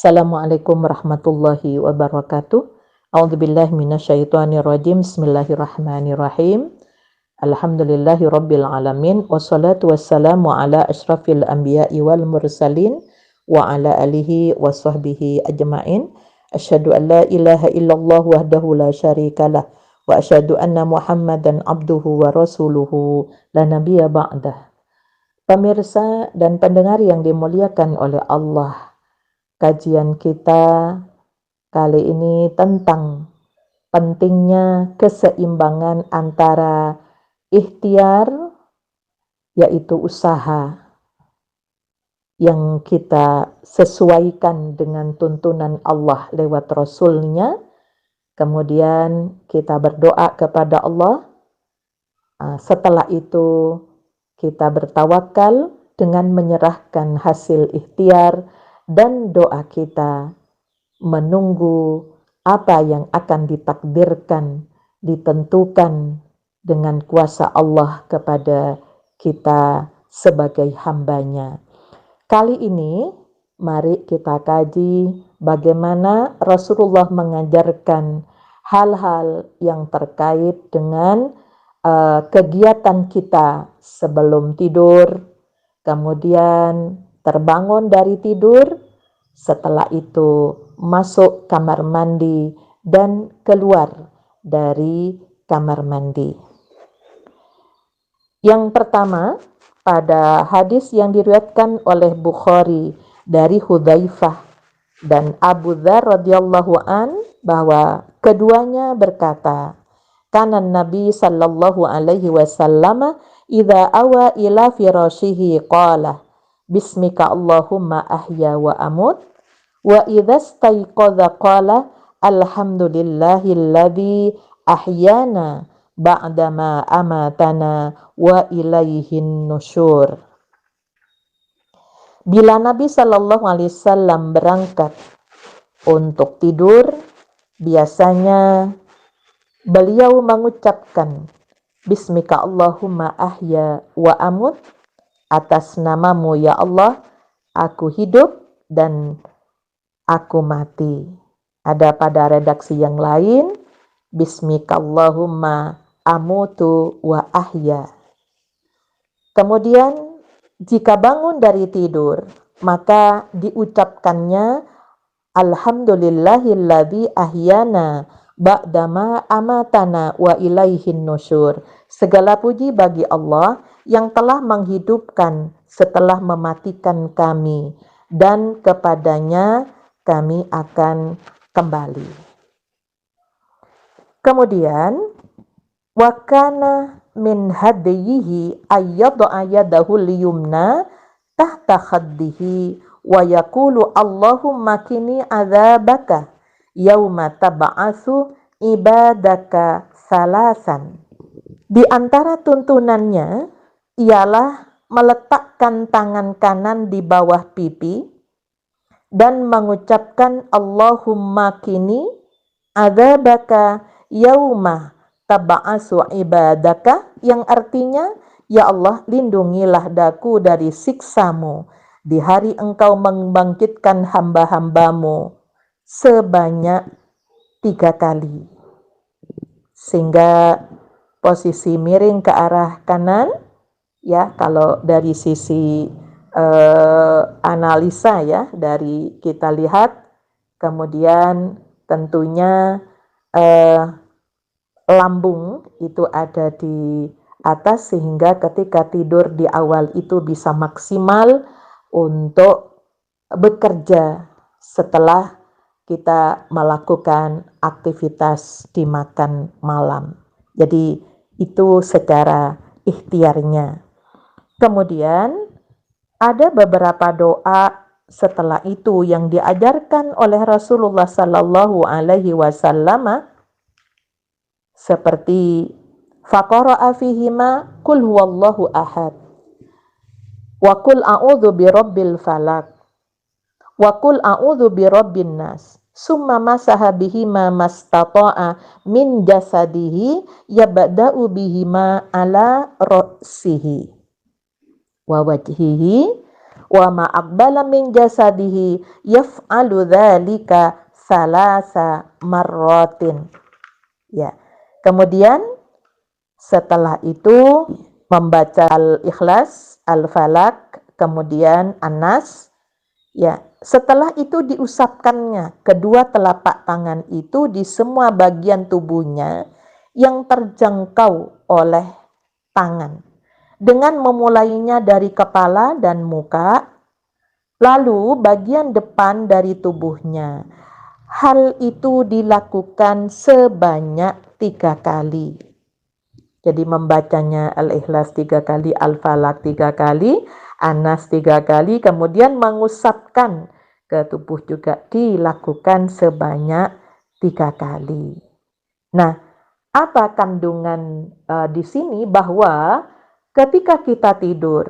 Assalamualaikum warahmatullahi wabarakatuh. A'udzubillahi minasyaitonirrajim. Bismillahirrahmanirrahim. Alhamdulillahi rabbil alamin. Wassalatu wassalamu ala asyrafil anbiya'i wal mursalin wa ala alihi wa sahbihi ajma'in. Asyhadu an la ilaha illallah wahdahu la syarikalah wa asyhadu anna Muhammadan abduhu wa rasuluhu la nabiyya ba'dah. Pemirsa dan pendengar yang dimuliakan oleh Allah, kajian kita kali ini tentang pentingnya keseimbangan antara ikhtiar, yaitu usaha yang kita sesuaikan dengan tuntunan Allah lewat Rasul-Nya, kemudian kita berdoa kepada Allah, setelah itu kita bertawakal dengan menyerahkan hasil ikhtiar dan doa kita menunggu apa yang akan ditakdirkan, ditentukan dengan kuasa Allah kepada kita sebagai hambanya. Kali ini mari kita kaji bagaimana Rasulullah mengajarkan hal-hal yang terkait dengan kegiatan kita sebelum tidur, kemudian terbangun dari tidur, setelah itu masuk kamar mandi dan keluar dari kamar mandi. Yang pertama, pada hadis yang diriwayatkan oleh Bukhari dari Hudzaifah dan Abu Dzar radhiyallahu an, bahwa keduanya berkata, kana Nabi sallallahu alaihi wasallam idza awa ila firashihi qala bismika Allahumma ahya wa amut, wa idza staiqadha qala alhamdulillahilladzi ahyana ba'dama amatana wa ilaihin nusyur. Bila Nabi sallallahu alaihi wasallam berangkat untuk tidur, biasanya beliau mengucapkan bismika Allahumma ahya wa amut, atas namamu ya Allah aku hidup dan aku mati. Ada pada redaksi yang lain bismika Allahumma amutu wa ahya. Kemudian jika bangun dari tidur, maka diucapkannya alhamdulillahilladzi ahyana ba'dama amatana wa ilaihin nusyur. Segala puji bagi Allah yang telah menghidupkan setelah mematikan kami, dan kepadanya kami akan kembali. Kemudian wa kana min hadiyihi ayyad'a yadahu liyumna tahta khaddihi wa yaqulu Allahumma kini adzabaka yauma tab'atsu ibadaka salasan. Di antara tuntunannya ialah meletakkan tangan kanan di bawah pipi dan mengucapkan Allahumma kini adzabaka yauma tab'atsu ibadaka, yang artinya ya Allah lindungilah daku dari siksamu di hari engkau membangkitkan hamba-hambamu, sebanyak 3 kali. Sehingga posisi miring ke arah kanan, ya, kalau dari sisi analisa ya, dari kita lihat, kemudian tentunya lambung itu ada di atas sehingga ketika tidur di awal itu bisa maksimal untuk bekerja setelah kita melakukan aktivitas di makan malam. Jadi itu secara ikhtiarnya. Kemudian ada beberapa doa setelah itu yang diajarkan oleh Rasulullah sallallahu alaihi wasallam, seperti faqara'a fihima qul huwallahu ahad wa qul a'udzu birabbil falaq wa qul a'udzu birabbin nas summa masaha bihima mastata'a min jasadihi yabda'u bihima ala ra'sihi wa wajhihi wa ma aqbala min jasadihi yaf'alu dzalika salasa marratin. Ya. Kemudian setelah itu membaca Al-Ikhlas, Al-Falaq, kemudian An-Nas. Ya, setelah itu diusapkannya kedua telapak tangan itu di semua bagian tubuhnya yang terjangkau oleh tangan. Dengan memulainya dari kepala dan muka, lalu bagian depan dari tubuhnya. Hal itu dilakukan sebanyak 3 kali. Jadi membacanya Al-Ikhlas 3 kali, Al-Falaq 3 kali, An-Nas 3 kali, kemudian mengusapkan ke tubuh juga dilakukan sebanyak 3 kali. Nah, apa kandungan di sini? Bahwa ketika kita tidur,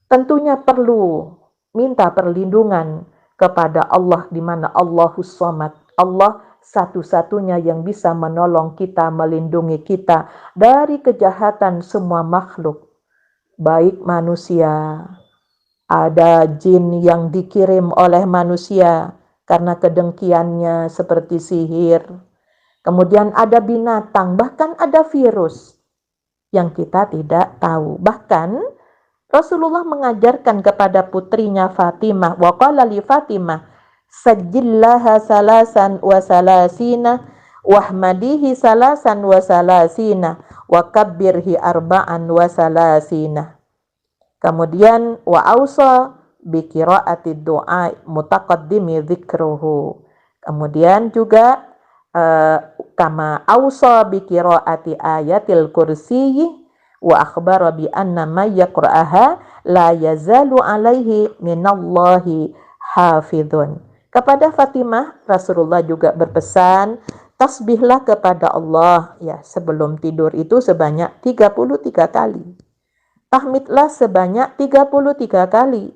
tentunya perlu minta perlindungan kepada Allah, di mana Allahus Samad, Allah satu-satunya yang bisa menolong kita, melindungi kita dari kejahatan semua makhluk, baik manusia, ada jin yang dikirim oleh manusia karena kedengkiannya seperti sihir, kemudian ada binatang, bahkan ada virus yang kita tidak tahu. Bahkan Rasulullah mengajarkan kepada putrinya Fatimah, wa qala li Fatimah, sajjillaha salasan wa salasina, wahmadihi salasan wa salasina, wa kabbirhi arba'an wa salasina. Kemudian wa ausa bi qiraati du'a mutaqaddimi dzikruhu. Kemudian juga kama ausa bi qiraati ayatil kursiyyi wa akhbara bi anna may yaqra'aha la yazalu alaihi minallahi hafidhun. Kepada Fatimah, Rasulullah juga berpesan, tasbihlah kepada Allah ya sebelum tidur itu sebanyak 33 kali. Tahmidlah sebanyak 33 kali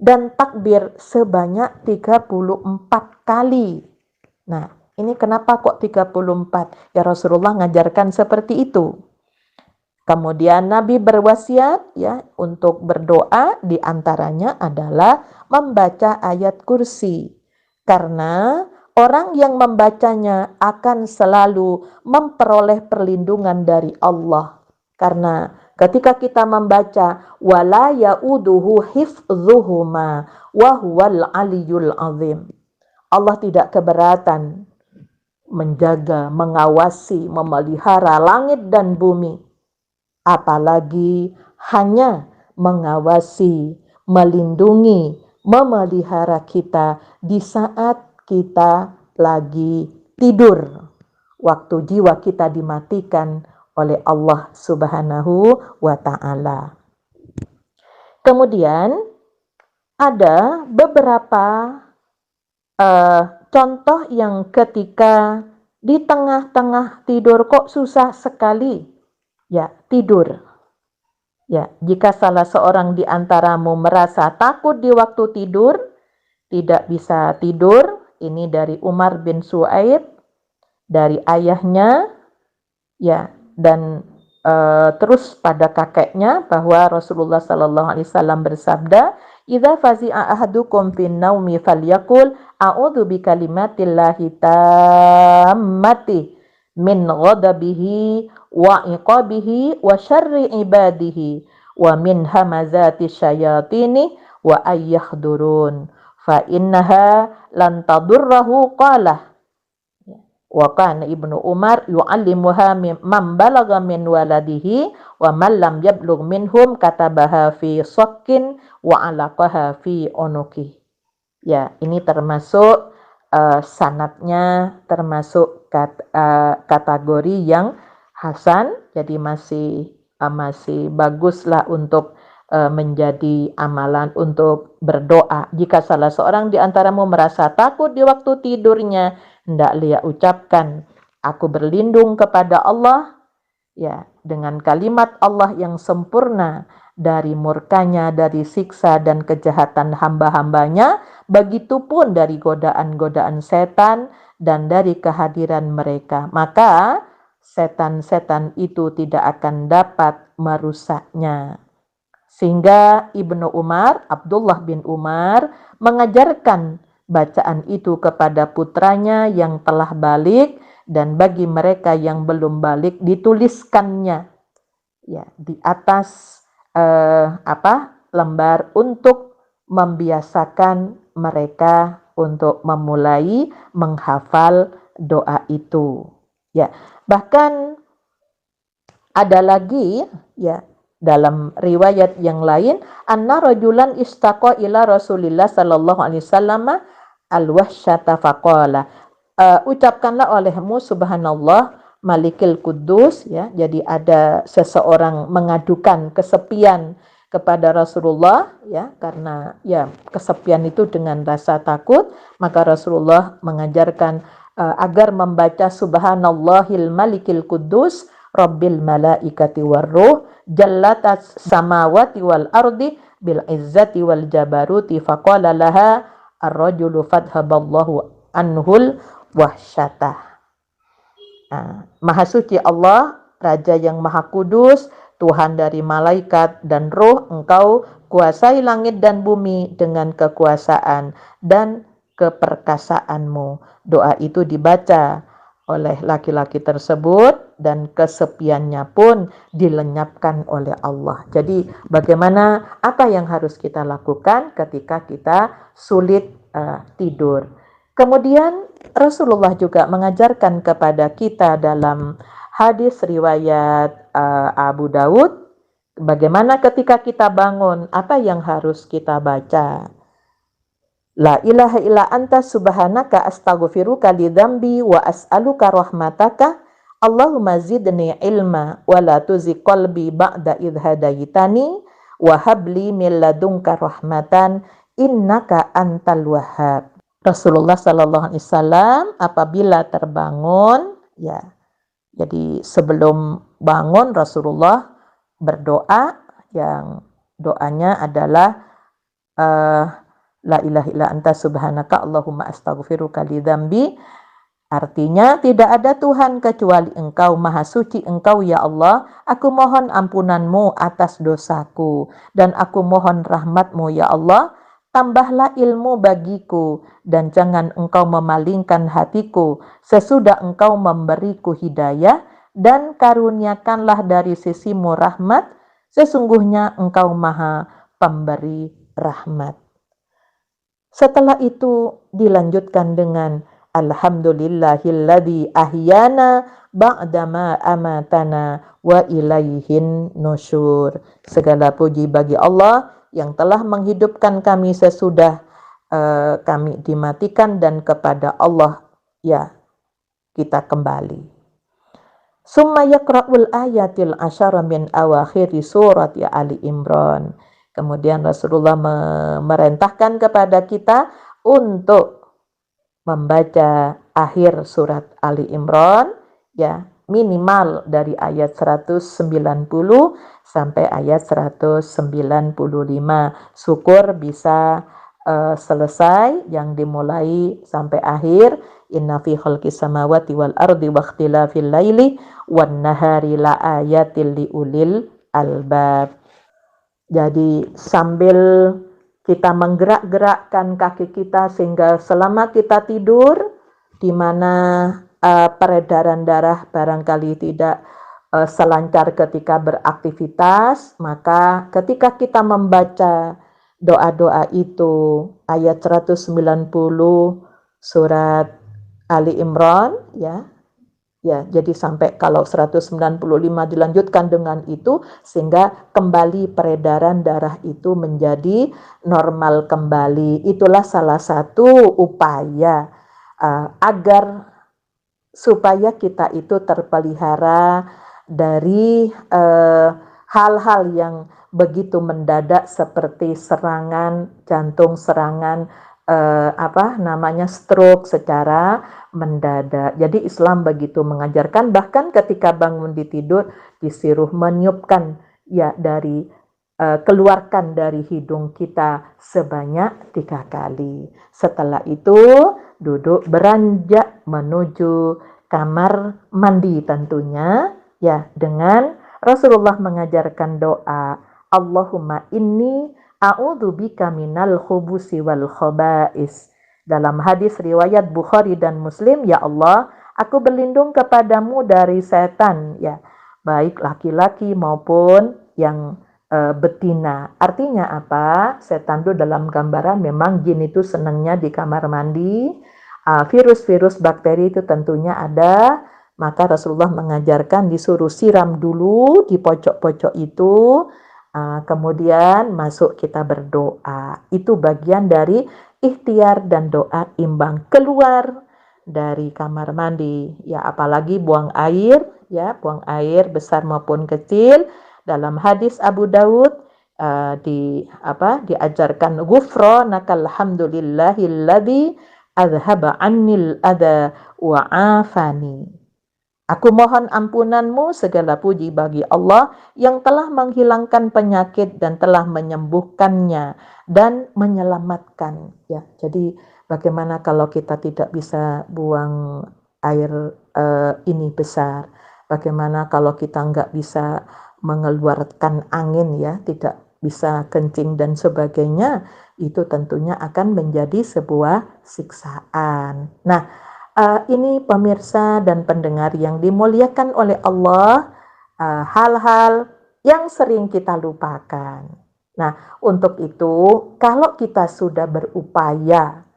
dan takbir sebanyak 34 kali. Nah, ini kenapa kok 34? Ya Rasulullah ngajarkan seperti itu. Kemudian Nabi berwasiat ya untuk berdoa, di antaranya adalah membaca ayat kursi. Karena orang yang membacanya akan selalu memperoleh perlindungan dari Allah. Karena ketika kita membaca wala yauduhu hifdzuhuma wa huwal aliyyul azim. Allah tidak keberatan menjaga, mengawasi, memelihara langit dan bumi. Apalagi hanya mengawasi, melindungi, memelihara kita di saat kita lagi tidur. Waktu jiwa kita dimatikan oleh Allah Subhanahu wa ta'ala. Kemudian ada beberapa contoh yang ketika di tengah-tengah tidur kok susah sekali ya tidur. Ya, jika salah seorang di antaramu merasa takut di waktu tidur, tidak bisa tidur, ini dari Umar bin Su'aib, dari ayahnya, ya, dan terus pada kakeknya, bahwa Rasulullah sallallahu alaihi wasallam bersabda, "Idza fazi'a ahadukum fin naumi falyaqul a'udzu bikalimatillahi tammati min ghadabihi wa iqabihi wa syarri ibadihi wa min hamazati syayatini wa ayyahdurun fa innaha lan tadurrahu qala." Wa kana Ibnu Umar yu'allimuha man balagha min waladihi wa man lam yablugh minhum katabaha fi sakkin wa alaqaha fi unuki. Ya, ini termasuk sanadnya termasuk kategori yang hasan, jadi masih baguslah untuk menjadi amalan untuk berdoa. Jika salah seorang di antaramu merasa takut di waktu tidurnya, hendaklah ucapkan, aku berlindung kepada Allah, ya, dengan kalimat Allah yang sempurna dari murkanya, dari siksa dan kejahatan hamba-hambanya, begitupun dari godaan-godaan setan dan dari kehadiran mereka. Maka setan-setan itu tidak akan dapat merusaknya. Sehingga Ibnu Umar, Abdullah bin Umar, mengajarkan bacaan itu kepada putranya yang telah balik, dan bagi mereka yang belum balik dituliskannya ya di atas lembar untuk membiasakan mereka untuk memulai menghafal doa itu. Ya, bahkan ada lagi ya dalam riwayat yang lain, anna rajulan istaqa ila Rasulillah sallallahu alaihi wasallam al-wahsyata faqala, ucapkanlah olehmu subhanallah malikil kudus ya. Jadi ada seseorang mengadukan kesepian kepada Rasulullah ya, karena ya kesepian itu dengan rasa takut, maka Rasulullah mengajarkan agar membaca subhanallahil malikil kudus rabbil malaikati warruh jallatas samawati wal ardi bil izzati wal jabaruti faqala laha ar-rajulu fadhaballahu anhul wahsyatah. Maha suci Allah, Raja yang Maha Kudus, Tuhan dari malaikat dan roh, Engkau kuasai langit dan bumi dengan kekuasaan dan keperkasaanmu. Doa itu dibaca oleh laki-laki tersebut dan kesepiannya pun dilenyapkan oleh Allah. Jadi bagaimana, apa yang harus kita lakukan ketika kita sulit tidur? Kemudian Rasulullah juga mengajarkan kepada kita dalam hadis riwayat Abu Daud, bagaimana ketika kita bangun, apa yang harus kita baca. La ilaha illa anta subhanaka astaghfiruka li dzambi wa as'aluka rahmataka. Allahumma zidni ilma wa la tuzigh qalbi ba'da idh hadaitani wa habli min ladunka rahmatan innaka antal wahhab. Rasulullah sallallahu alaihi wasallam apabila terbangun ya. Jadi sebelum bangun Rasulullah berdoa, yang doanya adalah la ilaha illa anta subhanaka Allahumma astaghfiruka li dzambi. Artinya tidak ada Tuhan kecuali Engkau, Maha Suci Engkau ya Allah, aku mohon ampunanmu atas dosaku dan aku mohon rahmatmu ya Allah. Tambahlah ilmu bagiku dan jangan Engkau memalingkan hatiku sesudah Engkau memberiku hidayah, dan karuniakanlah dari sisimu rahmat, sesungguhnya Engkau Maha Pemberi rahmat. Setelah itu dilanjutkan dengan alhamdulillahilladzi ahyana ba'dama amatana wa ilaihin nusyur. Segala puji bagi Allah yang telah menghidupkan kami sesudah kami dimatikan, dan kepada Allah ya kita kembali. Summa yaqra'ul ayatil asyara min awakhiri surat ya Ali Imran. Kemudian Rasulullah memerintahkan kepada kita untuk membaca akhir surat Ali Imran ya, minimal dari ayat 190 sampai ayat 195. Syukur bisa selesai yang dimulai sampai akhir. Inna fi khalqis samawati wal ardi wa ikhtilafil laili wan nahari la ayatil liulil albab. Jadi sambil kita menggerak-gerakkan kaki kita sehingga selama kita tidur, di mana peredaran darah barangkali tidak selancar ketika beraktivitas, maka ketika kita membaca doa-doa itu, ayat 190 surat Ali Imran ya, jadi sampai kalau 195 dilanjutkan dengan itu, sehingga kembali peredaran darah itu menjadi normal kembali. Itulah salah satu upaya agar supaya kita itu terpelihara dari hal-hal yang begitu mendadak seperti serangan jantung, serangan stroke secara mendadak. Jadi Islam begitu mengajarkan, bahkan ketika bangun di tidur disuruh meniupkan ya dari keluarkan dari hidung kita sebanyak 3 kali. Setelah itu duduk beranjak menuju kamar mandi tentunya ya, dengan Rasulullah mengajarkan doa Allahumma inni a'udzubika minal khubusi wal khaba'is. Dalam hadis riwayat Bukhari dan Muslim, ya Allah, aku berlindung kepadamu dari setan, ya, baik laki-laki maupun yang betina. Artinya apa? Setan itu dalam gambaran memang jin itu senangnya di kamar mandi. Virus-virus bakteri itu tentunya ada. Maka Rasulullah mengajarkan disuruh siram dulu di pojok-pojok itu. Kemudian masuk kita berdoa. Itu bagian dari ikhtiar dan doa imbang. Keluar dari kamar mandi, ya, apalagi buang air, ya, buang air besar maupun kecil. Dalam hadis Abu Daud diajarkan ghufranakal hamdulillahilladzi azhaba annil adha wa afani. Aku mohon ampunanmu, segala puji bagi Allah yang telah menghilangkan penyakit dan telah menyembuhkannya dan menyelamatkan. Ya, jadi bagaimana kalau kita tidak bisa buang air ini besar? Bagaimana kalau kita nggak bisa mengeluarkan angin, ya, tidak bisa kencing dan sebagainya? Itu tentunya akan menjadi sebuah siksaan. Nah, ini pemirsa dan pendengar yang dimuliakan oleh Allah, hal-hal yang sering kita lupakan. Nah, untuk itu kalau kita sudah berupaya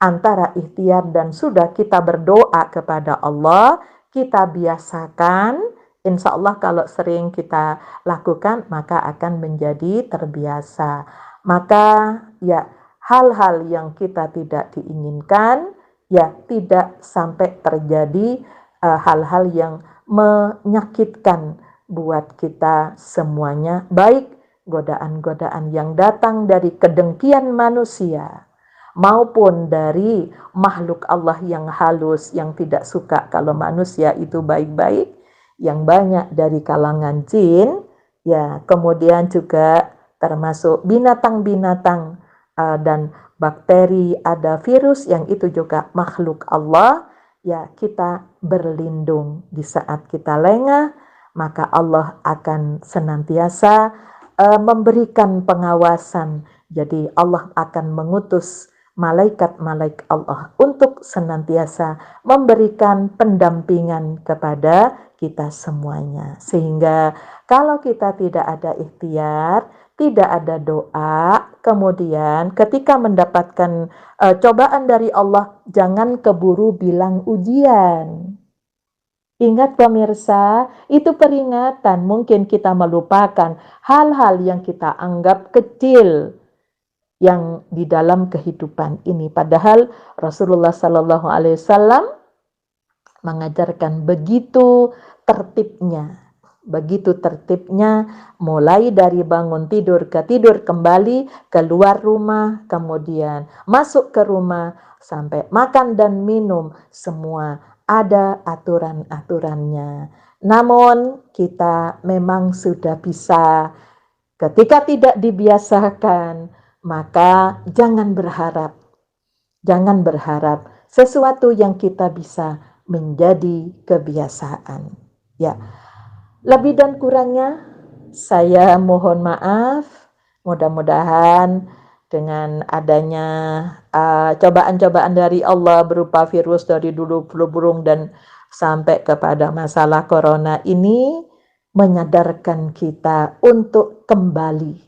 antara ikhtiar dan sudah kita berdoa kepada Allah, kita biasakan, insya Allah kalau sering kita lakukan maka akan menjadi terbiasa. Maka ya, hal-hal yang kita tidak diinginkan, ya, tidak sampai terjadi hal-hal yang menyakitkan buat kita semuanya, baik godaan-godaan yang datang dari kedengkian manusia maupun dari makhluk Allah yang halus, yang tidak suka kalau manusia itu baik-baik, yang banyak dari kalangan jin, ya, kemudian juga termasuk binatang-binatang dan bakteri, ada virus yang itu juga makhluk Allah, ya, kita berlindung. Di saat kita lengah, maka Allah akan senantiasa memberikan pengawasan. Jadi Allah akan mengutus malaikat-malaikat Allah untuk senantiasa memberikan pendampingan kepada kita semuanya. Sehingga kalau kita tidak ada ikhtiar, tidak ada doa, kemudian ketika mendapatkan cobaan dari Allah, jangan keburu bilang ujian. Ingat pemirsa, itu peringatan. Mungkin kita melupakan hal-hal yang kita anggap kecil yang di dalam kehidupan ini. Padahal Rasulullah Sallallahu Alaihi Wasallam mengajarkan begitu tertibnya. Begitu tertibnya, mulai dari bangun tidur ke tidur kembali, keluar rumah, kemudian masuk ke rumah, sampai makan dan minum, semua ada aturan-aturannya. Namun kita memang sudah bisa, ketika tidak dibiasakan, maka jangan berharap. Jangan berharap sesuatu yang kita bisa menjadi kebiasaan. Ya. Lebih dan kurangnya saya mohon maaf. Mudah-mudahan dengan adanya cobaan-cobaan dari Allah berupa virus dari dulu flu burung dan sampai kepada masalah corona ini menyadarkan kita untuk kembali.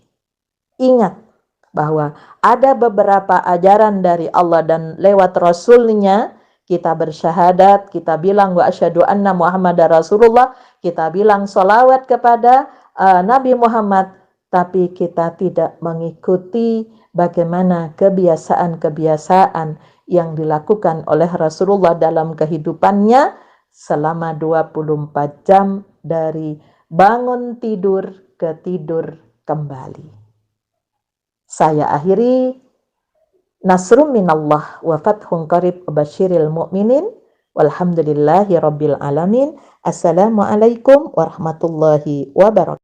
Ingat bahwa ada beberapa ajaran dari Allah dan lewat Rasulnya kita bersyahadat, kita bilang wa asyhadu anna Muhammadar Rasulullah, kita bilang sholawat kepada Nabi Muhammad, tapi kita tidak mengikuti bagaimana kebiasaan-kebiasaan yang dilakukan oleh Rasulullah dalam kehidupannya selama 24 jam dari bangun tidur ke tidur kembali. Saya akhiri, nasrum minallah wa fathun qarib basyiril mu'minin walhamdulillahi rabbil alamin. Assalamualaikum warahmatullahi wabarakatuh.